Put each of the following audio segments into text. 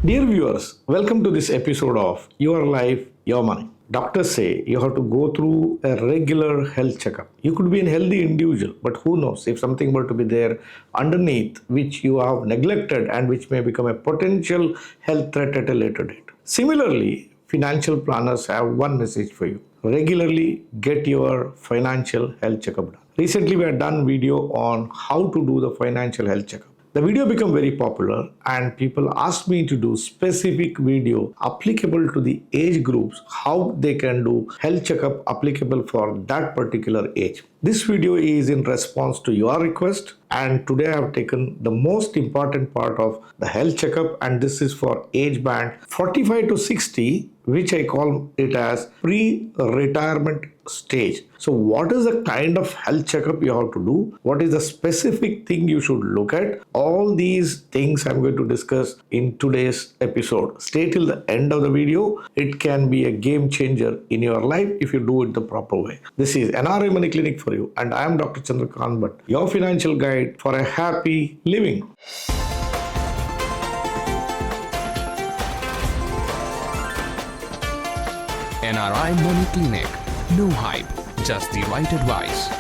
Dear viewers, welcome to this episode of Your Life, Your Money. Doctors say you have to go through a regular health checkup. You could be a healthy individual, but who knows if something were to be there underneath which you have neglected and which may become a potential health threat at a later date. Similarly, financial planners have one message for you. Regularly get your financial health checkup done. Recently, we have done video on how to do the financial health checkup. The video became very popular and people asked me to do specific video applicable to the age groups, how they can do health checkup applicable for that particular age. This video is in response to your request, and today I have taken the most important part of the health checkup, and this is for age band 45 to 60, which I call it as pre-retirement stage. So what is the kind of health checkup you have to do? What is the specific thing you should look at? All these things I'm going to discuss in today's episode. Stay till the end of the video. It can be a game changer in your life if you do it the proper way. This is NRI Money Clinic for you, and I am Dr. Chandrakant Bhatt, your financial guide for a happy living. NRI Money Clinic. No hype, just the right advice.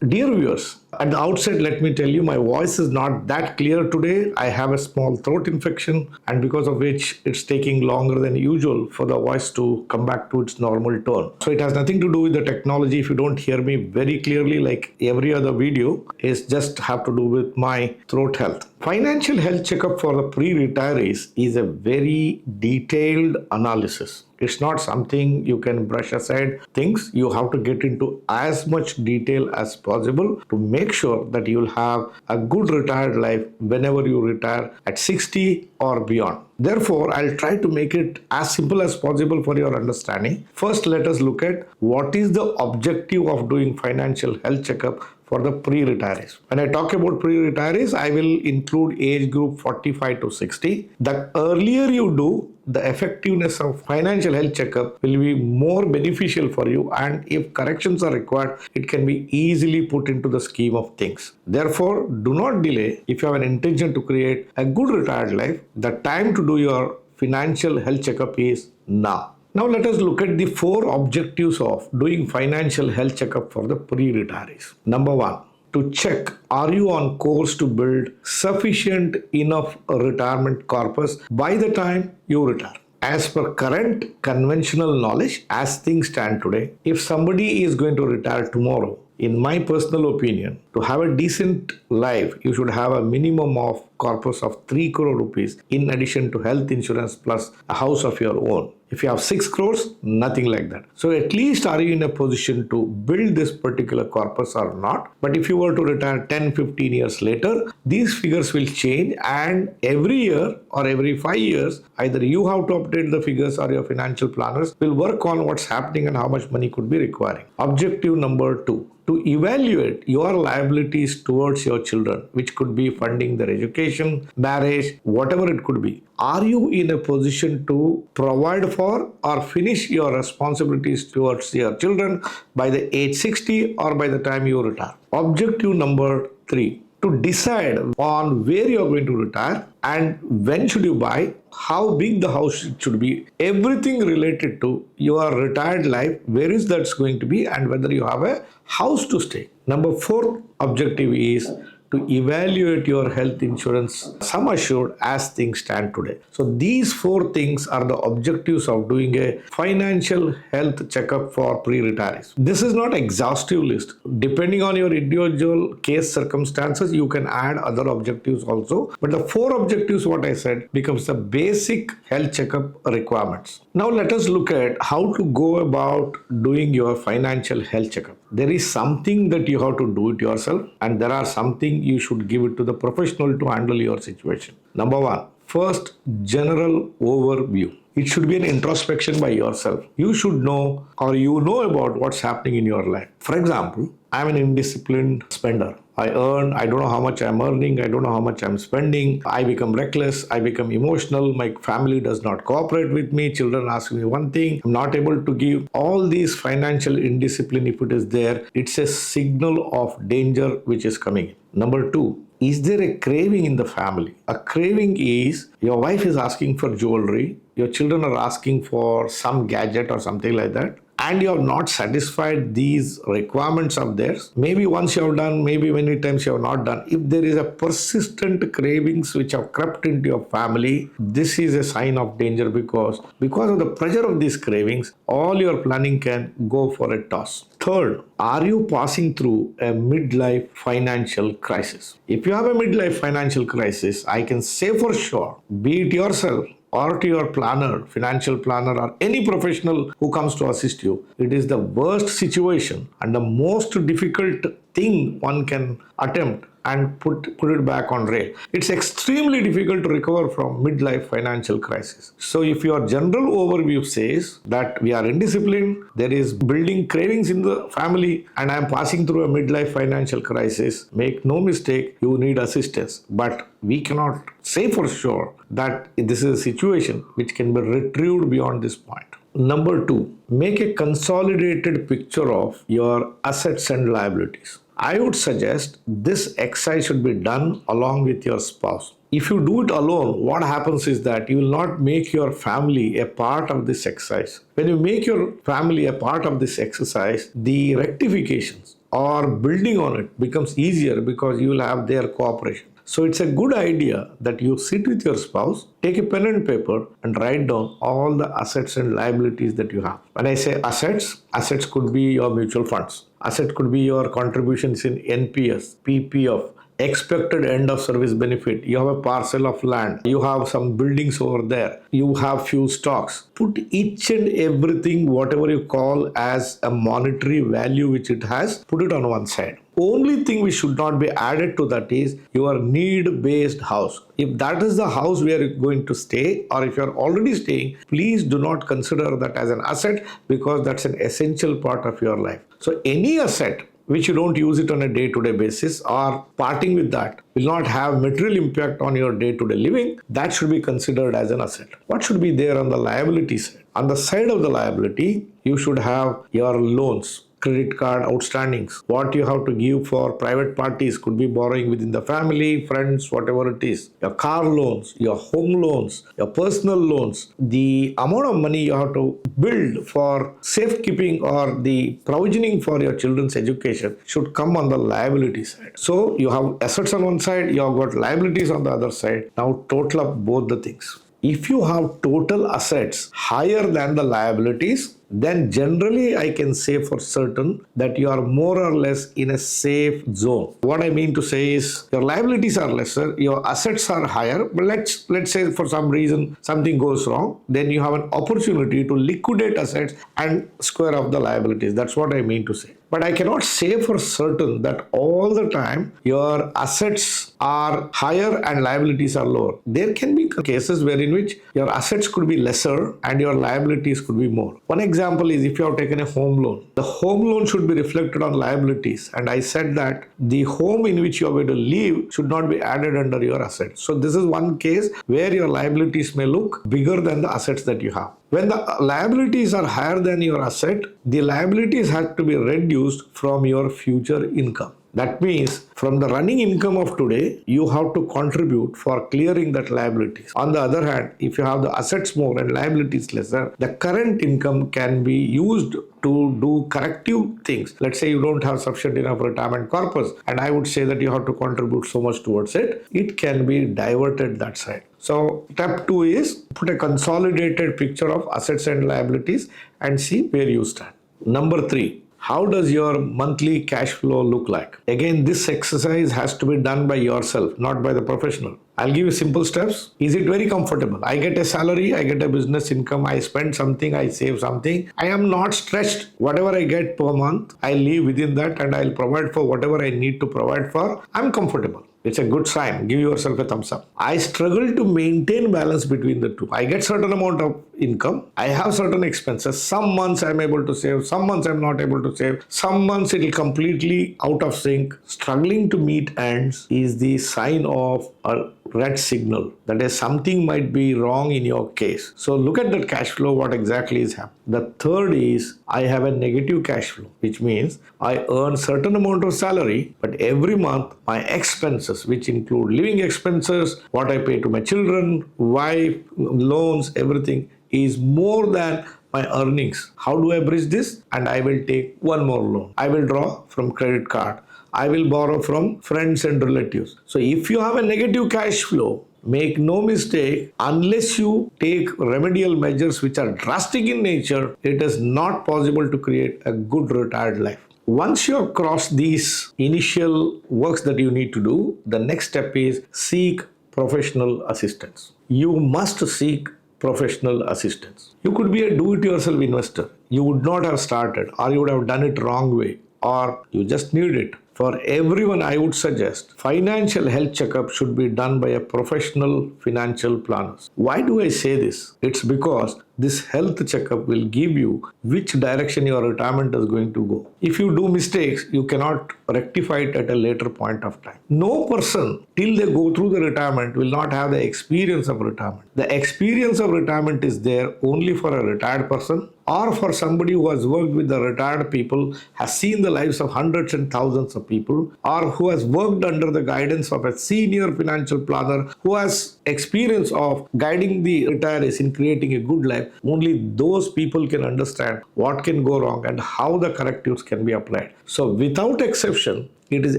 Dear viewers, at the outset, let me tell you my voice is not that clear today. I have a small throat infection, and because of which it's taking longer than usual for the voice to come back to its normal tone. So it has nothing to do with the technology. If you don't hear me very clearly like every other video, it's just have to do with my throat health. Financial health checkup for the pre-retirees is a very detailed analysis. It's not something you can brush aside things. You have to get into as much detail as possible to make sure that you'll have a good retired life whenever you retire at 60 or beyond. Therefore, I'll try to make it as simple as possible for your understanding. First, let us look at what is the objective of doing financial health checkup for the pre-retirees. When I talk about pre-retirees, I will include age group 45 to 60. The earlier you do, the effectiveness of financial health checkup will be more beneficial for you, and if corrections are required, it can be easily put into the scheme of things. Therefore, do not delay. If you have an intention to create a good retired life, the time to do your financial health checkup is now. Now let us look at the 4 objectives of doing financial health checkup for the pre-retirees. Number 1, to check, are you on course to build sufficient enough retirement corpus by the time you retire? As per current conventional knowledge, as things stand today, if somebody is going to retire tomorrow, in my personal opinion, to have a decent life, you should have a minimum of corpus of 3 crore rupees in addition to health insurance plus a house of your own. If you have 6 crores, nothing like that. So at least are you in a position to build this particular corpus or not? But if you were to retire 10-15 years later, these figures will change, and every year or every 5 years, either you have to update the figures or your financial planners will work on what's happening and how much money could be requiring. Objective number 2. To evaluate your liabilities towards your children, which could be funding their education, marriage, whatever it could be. Are you in a position to provide for or finish your responsibilities towards your children by the age 60 or by the time you retire? Objective number 3. To decide on where you are going to retire and when should you buy, how big the house should be, everything related to your retired life, where is that going to be, and whether you have a house to stay. Number 4 objective is to evaluate your health insurance sum assured as things stand today. So these 4 things are the objectives of doing a financial health checkup for pre-retirees. This is not exhaustive list. Depending on your individual case circumstances, you can add other objectives also. But the 4 objectives, what I said, becomes the basic health checkup requirements. Now let us look at how to go about doing your financial health checkup. There is something that you have to do it yourself, and there are something you should give it to the professional to handle your situation. Number 1, first, general overview. It should be an introspection by yourself. You should know, or you know about what's happening in your life. For example, I'm an indisciplined spender. I don't know how much I'm earning, I don't know how much I'm spending, I become reckless, I become emotional, my family does not cooperate with me, children ask me one thing, I'm not able to give. All these financial indiscipline, if it is there, it's a signal of danger which is coming in. Number 2, Is there a craving in the family? A craving is your wife is asking for jewelry, your children are asking for some gadget or something like that, and you have not satisfied these requirements of theirs. Maybe once you have done, maybe many times you have not done. If there is a persistent cravings which have crept into your family, this is a sign of danger because of the pressure of these cravings, all your planning can go for a toss. Third, are you passing through a midlife financial crisis? If you have a midlife financial crisis, I can say for sure, be it yourself or to your planner, financial planner, or any professional who comes to assist you, it is the worst situation and the most difficult thing one can attempt and put it back on rail. It's extremely difficult to recover from midlife financial crisis. So if your general overview says that we are indisciplined, there is building cravings in the family, and I am passing through a midlife financial crisis, make no mistake, you need assistance. But we cannot say for sure that this is a situation which can be retrieved beyond this point. Number 2, make a consolidated picture of your assets and liabilities. I would suggest this exercise should be done along with your spouse. If you do it alone, what happens is that you will not make your family a part of this exercise. When you make your family a part of this exercise, the rectifications or building on it becomes easier because you will have their cooperation. So it's a good idea that you sit with your spouse, take a pen and paper and write down all the assets and liabilities that you have. When I say assets could be your mutual funds. Asset could be your contributions in NPS, PPF, expected end of service benefit. You have a parcel of land. You have some buildings over there. You have few stocks. Put each and everything, whatever you call as a monetary value which it has, put it on one side. Only thing which should not be added to that is your need-based house. If that is the house where you're going to stay, or if you're already staying, please do not consider that as an asset because that's an essential part of your life. So any asset which you don't use it on a day-to-day basis or parting with that will not have material impact on your day-to-day living, that should be considered as an asset. What should be there on the liability side? On the side of the liability, you should have your loans, credit card outstandings, what you have to give for private parties, could be borrowing within the family, friends, whatever it is, your car loans, your home loans, your personal loans, the amount of money you have to build for safekeeping or the provisioning for your children's education should come on the liability side. So you have assets on one side, you have got liabilities on the other side. Now total up both the things. If you have total assets higher than the liabilities, then generally I can say for certain that you are more or less in a safe zone. What I mean to say is your liabilities are lesser, your assets are higher, but let's say for some reason something goes wrong, then you have an opportunity to liquidate assets and square off the liabilities. That's what I mean to say. But I cannot say for certain that all the time your assets are higher and liabilities are lower. There can be cases wherein which your assets could be lesser and your liabilities could be more. One example is if you have taken a home loan. The home loan should be reflected on liabilities, and I said that the home in which you are going to live should not be added under your assets. So this is one case where your liabilities may look bigger than the assets that you have. When the liabilities are higher than your asset, the liabilities have to be reduced from your future income. That means from the running income of today, you have to contribute for clearing that liabilities. On the other hand, if you have the assets more and liabilities lesser, the current income can be used to do corrective things. Let's say you don't have sufficient enough retirement corpus, and I would say that you have to contribute so much towards it. It can be diverted that side. So step 2 is put a consolidated picture of assets and liabilities and see where you stand. Number 3. How does your monthly cash flow look like? Again, this exercise has to be done by yourself, not by the professional. I'll give you simple steps. Is it very comfortable? I get a salary, I get a business income, I spend something, I save something. I am not stretched. Whatever I get per month, I live within that and I'll provide for whatever I need to provide for. I'm comfortable. It's a good sign. Give yourself a thumbs up. I struggle to maintain balance between the two. I get certain amount of income. I have certain expenses. Some months I'm able to save. Some months I'm not able to save. Some months it will completely out of sync. Struggling to meet ends is the sign of a red signal. That is, something might be wrong in your case. So look at that cash flow, what exactly is happening. The third is I have a negative cash flow, which means I earn certain amount of salary, but every month my expenses, which include living expenses, what I pay to my children, wife, loans, everything is more than my earnings. How do I bridge this? And I will take one more loan. I will draw from credit card. I will borrow from friends and relatives. So if you have a negative cash flow, make no mistake, unless you take remedial measures which are drastic in nature, it is not possible to create a good retired life. Once you have crossed these initial works that you need to do, the next step is seek professional assistance. You must seek professional assistance. You could be a do-it-yourself investor. You would not have started, or you would have done it wrong way, or you just need it. For everyone, I would suggest financial health checkup should be done by a professional financial planner. Why do I say this? It's because this health checkup will give you which direction your retirement is going to go. If you do mistakes, you cannot rectify it at a later point of time. No person, till they go through the retirement, will not have the experience of retirement. The experience of retirement is there only for a retired person, or for somebody who has worked with the retired people, has seen the lives of hundreds and thousands of people, or who has worked under the guidance of a senior financial planner who has experience of guiding the retirees in creating a good life. Only those people can understand what can go wrong and how the correctives can be applied. So without exception, it is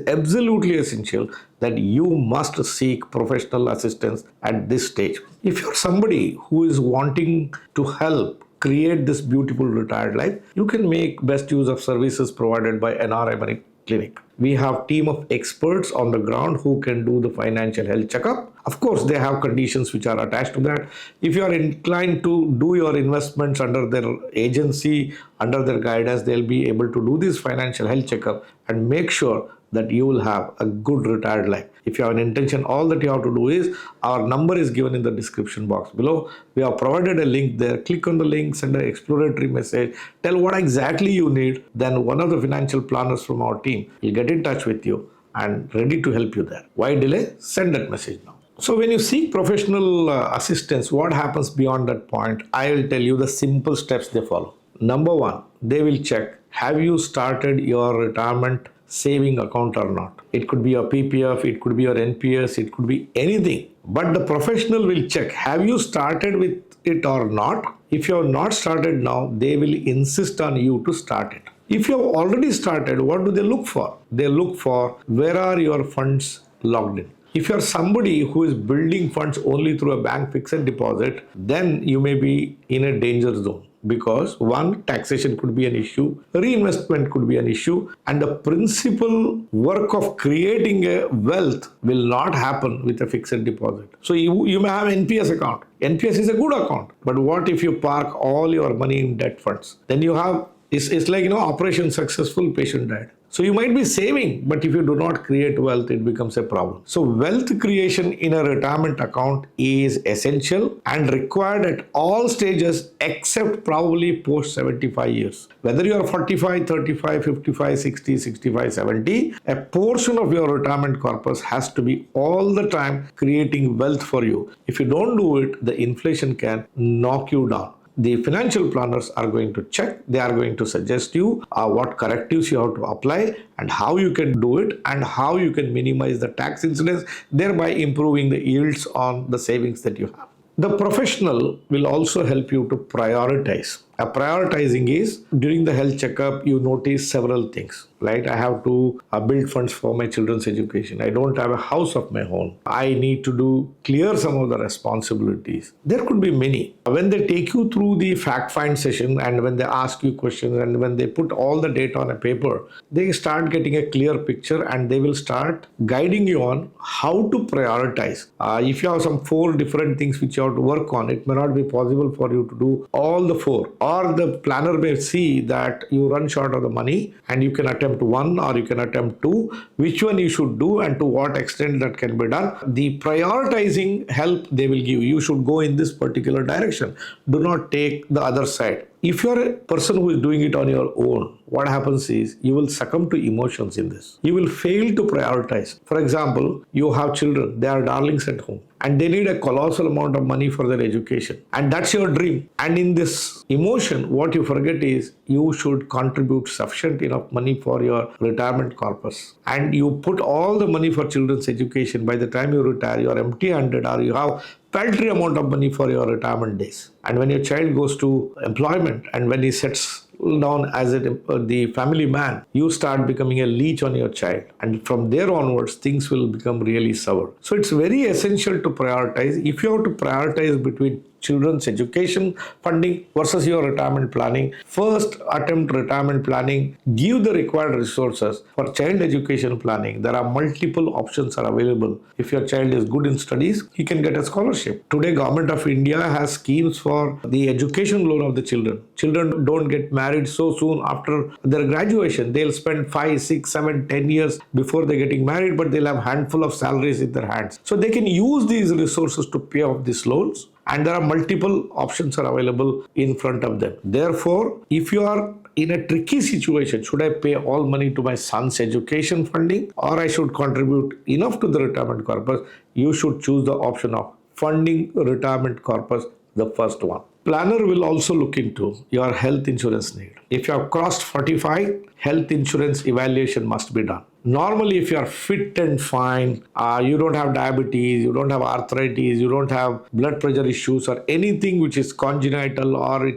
absolutely essential that you must seek professional assistance at this stage. If you're somebody who is wanting to help create this beautiful retired life, you can make best use of services provided by NRI Money Clinic. We have team of experts on the ground who can do the financial health checkup. Of course, they have conditions which are attached to that. If you are inclined to do your investments under their agency, under their guidance, they'll be able to do this financial health checkup and make sure that you will have a good retired life. If you have an intention, all that you have to do is, our number is given in the description box below. We have provided a link there. Click on the link, send an exploratory message, tell what exactly you need. Then one of the financial planners from our team will get in touch with you and ready to help you there. Why delay? Send that message now. So when you seek professional assistance, what happens beyond that point? I will tell you the simple steps they follow. Number one, they will check, have you started your retirement saving account or not? It could be your PPF, it could be your NPS, it could be anything. But the professional will check, have you started with it or not? If you have not started now, they will insist on you to start it. If you have already started, what do they look for? They look for, where are your funds logged in? If you're somebody who is building funds only through a bank fixed deposit, then you may be in a danger zone. Because one, taxation could be an issue, reinvestment could be an issue, and the principal work of creating a wealth will not happen with a fixed deposit. So you may have NPS account. NPS is a good account. But what if you park all your money in debt funds? Then you have, it's like, operation successful, patient died. So you might be saving, but if you do not create wealth, it becomes a problem. So wealth creation in a retirement account is essential and required at all stages except probably post 75 years. Whether you are 45, 35, 55, 60, 65, 70, a portion of your retirement corpus has to be all the time creating wealth for you. If you don't do it, the inflation can knock you down. The financial planners are going to check, they are going to suggest you what correctives you have to apply and how you can do it and how you can minimize the tax incidence, thereby improving the yields on the savings that you have. The professional will also help you to prioritize. Prioritizing is, during the health checkup, you notice several things, right? I have to build funds for my children's education. I don't have a house of my own. I need to clear some of the responsibilities. There could be many. When they take you through the fact find session and when they ask you questions and when they put all the data on a paper, they start getting a clear picture and they will start guiding you on how to prioritize. If you have some 4 different things which you have to work on, it may not be possible for you to do all the 4. or the planner may see that you run short of the money and you can attempt one or you can attempt two, which one you should do and to what extent that can be done. The prioritizing help they will give you should go in this particular direction. Do not take the other side. If you're a person who is doing it on your own, what happens is you will succumb to emotions in this. You will fail to prioritize. For example, you have children, they are darlings at home and they need a colossal amount of money for their education. And that's your dream. And in this emotion, what you forget is you should contribute sufficient enough money for your retirement corpus. And you put all the money for children's education. By the time you retire, you are empty-handed or you have paltry amount of money for your retirement days. And when your child goes to employment and when he sets down as the family man, you start becoming a leech on your child. And from there onwards, things will become really sour. So it's very essential to prioritize. If you have to prioritize between children's education funding versus your retirement planning, first attempt retirement planning, give the required resources for child education planning. There are multiple options are available. If your child is good in studies, he can get a scholarship. Today, Government of India has schemes for the education loan of the children. Children don't get married so soon after their graduation. They'll spend 5, 6, 7, 10 years before they're getting married, but they'll have handful of salaries in their hands. So they can use these resources to pay off these loans. And there are multiple options are available in front of them. Therefore, if you are in a tricky situation, should I pay all money to my son's education funding or I should contribute enough to the retirement corpus? You should choose the option of funding retirement corpus, the first one. Planner will also look into your health insurance need. If you have crossed 45, health insurance evaluation must be done. Normally, if you are fit and fine, you don't have diabetes, you don't have arthritis, you don't have blood pressure issues or anything which is congenital or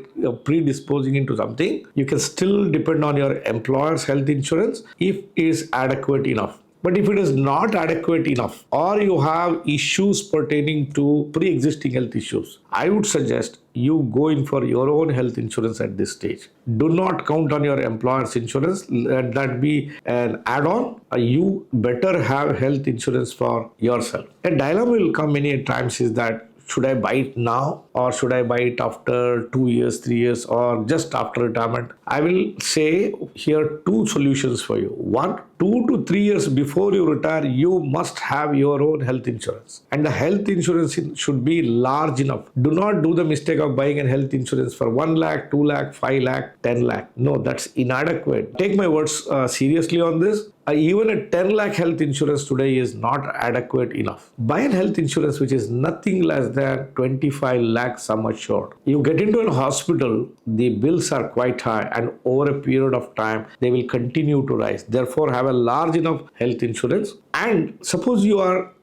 predisposing into something, you can still depend on your employer's health insurance if it is adequate enough. But if it is not adequate enough or you have issues pertaining to pre-existing health issues, I would suggest you go in for your own health insurance at this stage. Do not count on your employer's insurance. Let that be an add-on. You better have health insurance for yourself. A dilemma will come many times is that should I buy it now or should I buy it after 2 years, 3 years or just after retirement? I will say here two solutions for you. One, 2 to 3 years before you retire, you must have your own health insurance. And the health insurance should be large enough. Do not do the mistake of buying a health insurance for 1 lakh, 2 lakh, 5 lakh, 10 lakh. No, that's inadequate. Take my words seriously on this. Even a 10 lakh health insurance today is not adequate enough. Buy a health insurance which is nothing less than 25 lakh sum assured. You get into a hospital, the bills are quite high and over a period of time, they will continue to rise. Therefore, have a large enough health insurance. And suppose you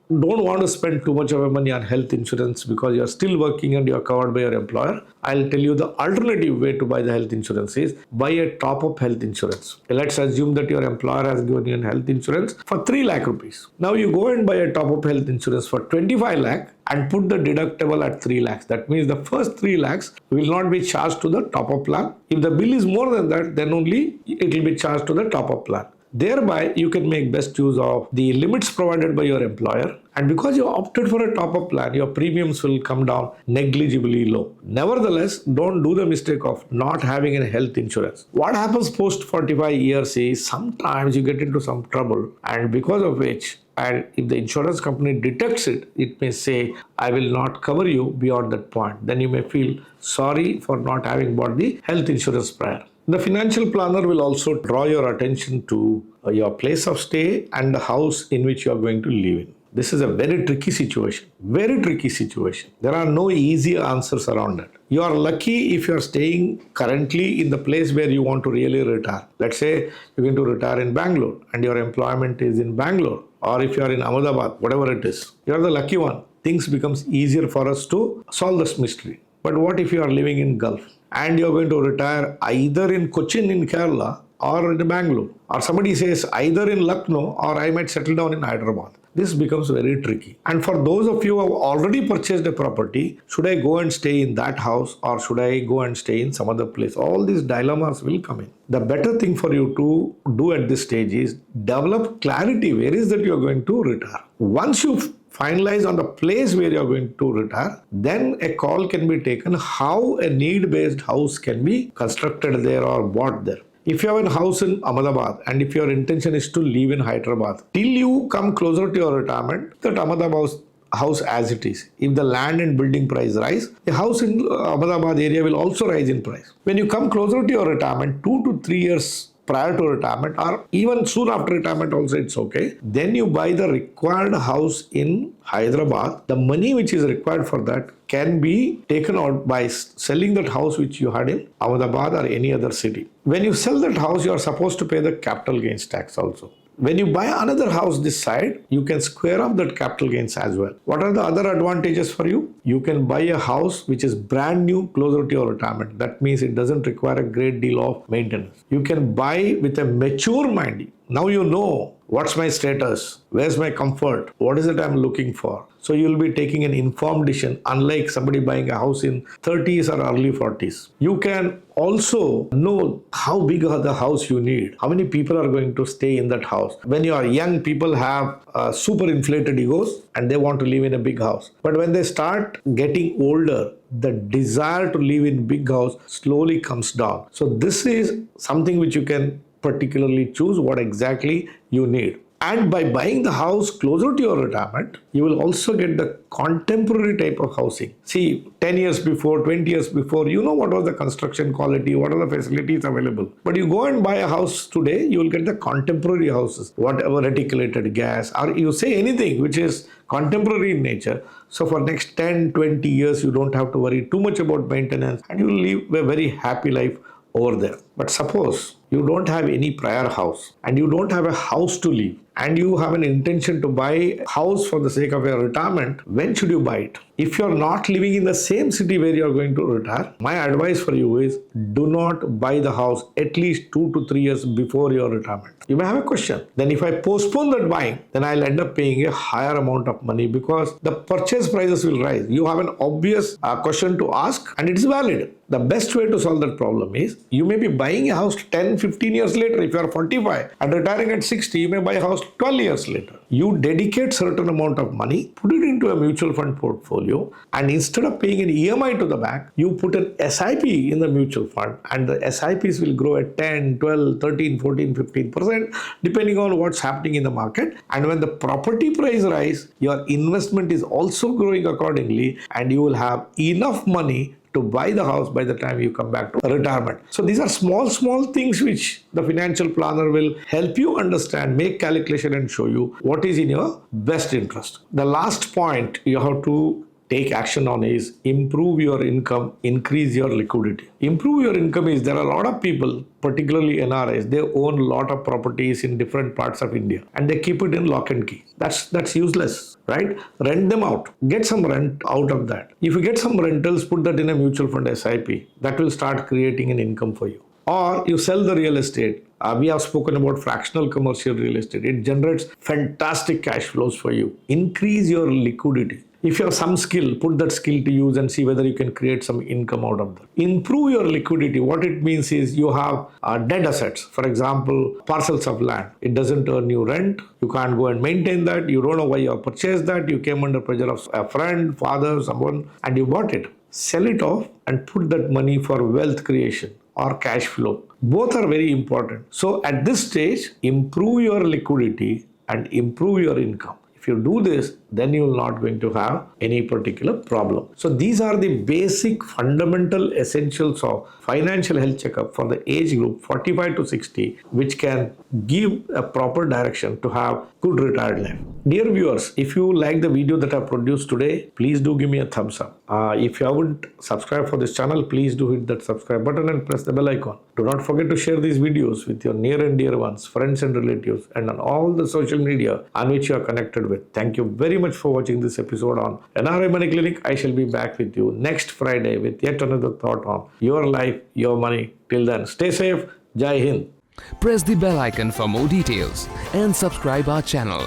don't want to spend too much of your money on health insurance because you're still working and you're covered by your employer, I'll tell you the alternative way to buy the health insurance is buy a top-up health insurance. Let's assume that your employer has given you health insurance for 3 lakh rupees. Now you go and buy a top-up health insurance for 25 lakh and put the deductible at 3 lakhs. That means the first 3 lakhs will not be charged to the top-up plan. If the bill is more than that, then only it will be charged to the top-up plan. Thereby, you can make best use of the limits provided by your employer. And because you opted for a top-up plan, your premiums will come down negligibly low. Nevertheless, don't do the mistake of not having a health insurance. What happens post 45 years is sometimes you get into some trouble, and because of which, and if the insurance company detects it, it may say, I will not cover you beyond that point. Then you may feel sorry for not having bought the health insurance prior. The financial planner will also draw your attention to your place of stay and the house in which you are going to live in. This is a very tricky situation. Very tricky situation. There are no easy answers around it. You are lucky if you are staying currently in the place where you want to really retire. Let's say you're going to retire in Bangalore and your employment is in Bangalore, or if you are in Ahmedabad, whatever it is. You are the lucky one. Things becomes easier for us to solve this mystery. But what if you are living in Gulf and you're going to retire either in Cochin in Kerala or in Bangalore, or somebody says either in Lucknow or I might settle down in Hyderabad? This becomes very tricky. And for those of you who have already purchased a property, should I go and stay in that house or should I go and stay in some other place? All these dilemmas will come in. The better thing for you to do at this stage is develop clarity. Where is that you are going to retire? Once you finalize on the place where you're going to retire, then a call can be taken how a need-based house can be constructed there or bought there. If you have a house in Ahmedabad and if your intention is to live in Hyderabad, till you come closer to your retirement, that Ahmedabad house as it is. If the land and building price rise, the house in Ahmedabad area will also rise in price. When you come closer to your retirement, 2 to 3 years prior to retirement or even soon after retirement also it's okay, then you buy the required house in Hyderabad. The money which is required for that can be taken out by selling that house which you had in Ahmedabad or any other city. When you sell that house, you are supposed to pay the capital gains tax also. When you buy another house this side, you can square off that capital gains as well. What are the other advantages for you? You can buy a house which is brand new closer to your retirement. That means it doesn't require a great deal of maintenance. You can buy with a mature mind. Now you know what's my status, where's my comfort, what is it I'm looking for. So you'll be taking an informed decision, unlike somebody buying a house in 30s or early 40s. You can also know how big of the house you need, how many people are going to stay in that house. When you are young, people have super inflated egos and they want to live in a big house. But when they start getting older, the desire to live in big house slowly comes down. So this is something which you can particularly choose what exactly you need. And by buying the house closer to your retirement, you will also get the contemporary type of housing. See, 10 years before, 20 years before, you know what was the construction quality, what are the facilities available. But you go and buy a house today, you will get the contemporary houses, whatever reticulated gas, or you say anything which is contemporary in nature. So for next 10, 20 years, you don't have to worry too much about maintenance and you will live a very happy life over there. But suppose you don't have any prior house and you don't have a house to live and you have an intention to buy a house for the sake of your retirement, when should you buy it? If you're not living in the same city where you're going to retire, my advice for you is do not buy the house at least 2 to 3 years before your retirement. You may have a question. Then if I postpone that buying, then I'll end up paying a higher amount of money because the purchase prices will rise. You have an obvious question to ask and it's valid. The best way to solve that problem is you may be buying a house 10, 15 years later. If you are 45 and retiring at 60, you may buy a house 12 years later. You dedicate certain amount of money, put it into a mutual fund portfolio, and instead of paying an EMI to the bank, you put an SIP in the mutual fund and the SIPs will grow at 10, 12, 13, 14, 15% depending on what's happening in the market. And when the property price rise, your investment is also growing accordingly and you will have enough money to buy the house by the time you come back to retirement. So these are small things which the financial planner will help you understand, make calculation and show you what is in your best interest. The last point you have to take action on is improve your income, increase your liquidity. Improve your income is there are a lot of people, particularly NRIs, they own a lot of properties in different parts of India and they keep it in lock and key. That's useless, right? Rent them out. Get some rent out of that. If you get some rentals, put that in a mutual fund SIP. That will start creating an income for you. Or you sell the real estate. We have spoken about fractional commercial real estate. It generates fantastic cash flows for you. Increase your liquidity. If you have some skill, put that skill to use and see whether you can create some income out of that. Improve your liquidity. What it means is you have dead assets. For example, parcels of land. It doesn't earn you rent. You can't go and maintain that. You don't know why you have purchased that. You came under pressure of a friend, father, someone, and you bought it. Sell it off and put that money for wealth creation or cash flow. Both are very important. So at this stage, improve your liquidity and improve your income. If you do this, then you will not going to have any particular problem. So these are the basic fundamental essentials of financial health checkup for the age group 45 to 60, which can give a proper direction to have good retired life. Dear viewers, if you like the video that I produced today, please do give me a thumbs up. If you haven't subscribed for this channel, please do hit that subscribe button and press the bell icon. Do not forget to share these videos with your near and dear ones, friends and relatives, and on all the social media on which you are connected with. Thank you very much for watching this episode on NRI Money Clinic. I shall be back with you next Friday with yet another thought on your life, your money. Till then, stay safe. Jai Hind. Press the bell icon for more details and subscribe our channel.